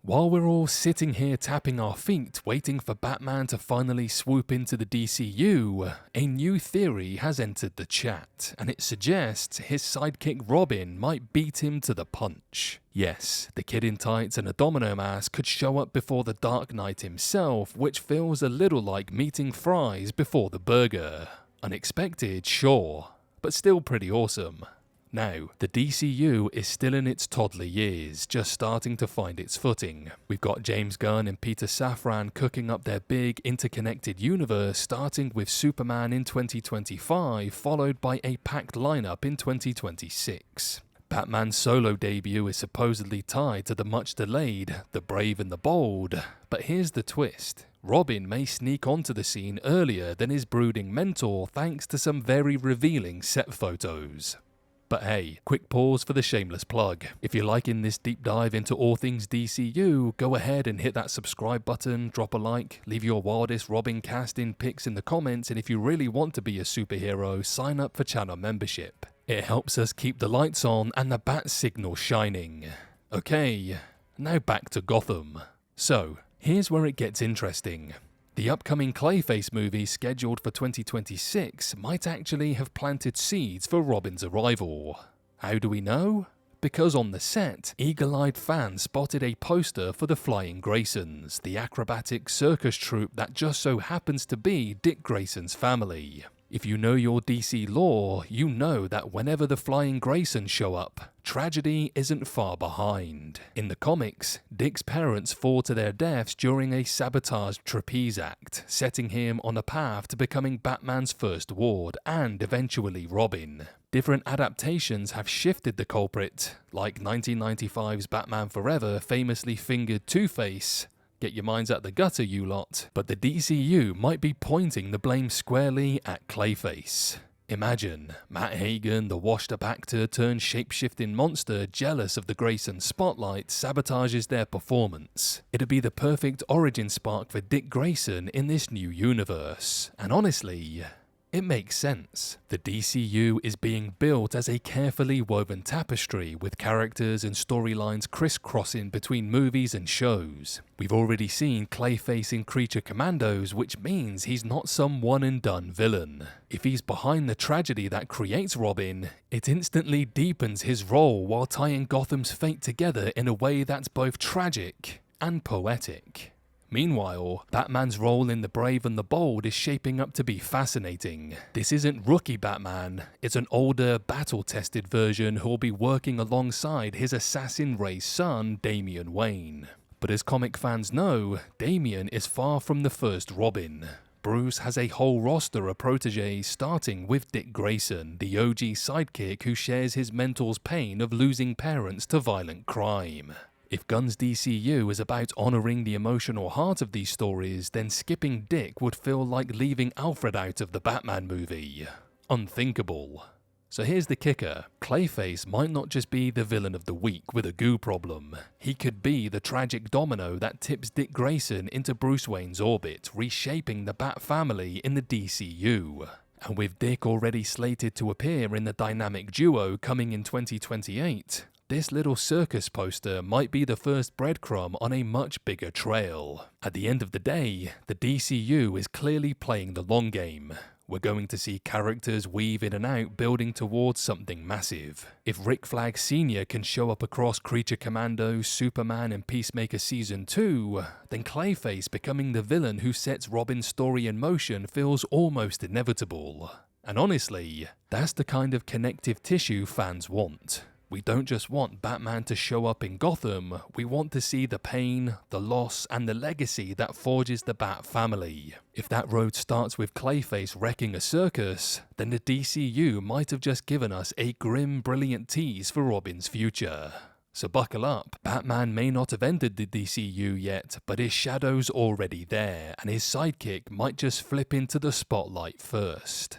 While we're all sitting here tapping our feet waiting for Batman to finally swoop into the DCU, a new theory has entered the chat, and it suggests his sidekick Robin might beat him to the punch. Yes, the kid in tights and a domino mask could show up before the Dark Knight himself, which feels a little like meeting fries before the burger. Unexpected, sure, but still pretty awesome. Now, the DCU is still in its toddler years, just starting to find its footing. We've got James Gunn and Peter Safran cooking up their big interconnected universe, starting with Superman in 2025, followed by a packed lineup in 2026. Batman's solo debut is supposedly tied to the much delayed The Brave and the Bold, but here's the twist. Robin may sneak onto the scene earlier than his brooding mentor thanks to some very revealing set photos. But hey, quick pause for the shameless plug. If you're liking this deep dive into all things DCU, go ahead and hit that subscribe button, drop a like, leave your wildest Robin casting pics in the comments, and if you really want to be a superhero, sign up for channel membership. It helps us keep the lights on and the bat signal shining. Okay, now back to Gotham. So, here's where it gets interesting. The upcoming Clayface movie scheduled for 2026 might actually have planted seeds for Robin's arrival. How do we know? Because on the set, eagle-eyed fans spotted a poster for the Flying Graysons, the acrobatic circus troupe that just so happens to be Dick Grayson's family. If you know your DC lore, you know that whenever the Flying Graysons show up, tragedy isn't far behind. In the comics, Dick's parents fall to their deaths during a sabotaged trapeze act, setting him on a path to becoming Batman's first ward and eventually Robin. Different adaptations have shifted the culprit, like 1995's Batman Forever famously fingered Two-Face. Get your minds out the gutter, you lot. But the DCU might be pointing the blame squarely at Clayface. Imagine, Matt Hagen, the washed-up actor turned shape-shifting monster jealous of the Grayson spotlight, sabotages their performance. It'd be the perfect origin spark for Dick Grayson in this new universe. And honestly, it makes sense. The DCU is being built as a carefully woven tapestry with characters and storylines crisscrossing between movies and shows. We've already seen Clayface in Creature Commandos, which means he's not some one-and-done villain. If he's behind the tragedy that creates Robin, it instantly deepens his role while tying Gotham's fate together in a way that's both tragic and poetic. Meanwhile, Batman's role in The Brave and the Bold is shaping up to be fascinating. This isn't rookie Batman, it's an older, battle-tested version who'll be working alongside his assassin-raised son, Damian Wayne. But as comic fans know, Damian is far from the first Robin. Bruce has a whole roster of proteges starting with Dick Grayson, the OG sidekick who shares his mentor's pain of losing parents to violent crime. If Gunn's DCU is about honouring the emotional heart of these stories, then skipping Dick would feel like leaving Alfred out of the Batman movie. Unthinkable. So here's the kicker. Clayface might not just be the villain of the week with a goo problem. He could be the tragic domino that tips Dick Grayson into Bruce Wayne's orbit, reshaping the Bat family in the DCU. And with Dick already slated to appear in the dynamic duo coming in 2028, this little circus poster might be the first breadcrumb on a much bigger trail. At the end of the day, the DCU is clearly playing the long game. We're going to see characters weave in and out building towards something massive. If Rick Flag Sr. can show up across Creature Commandos, Superman and Peacemaker Season 2, then Clayface becoming the villain who sets Robin's story in motion feels almost inevitable. And honestly, that's the kind of connective tissue fans want. We don't just want Batman to show up in Gotham, we want to see the pain, the loss, and the legacy that forges the Bat family. If that road starts with Clayface wrecking a circus, then the DCU might have just given us a grim, brilliant tease for Robin's future. So buckle up, Batman may not have entered the DCU yet, but his shadow's already there, and his sidekick might just flip into the spotlight first.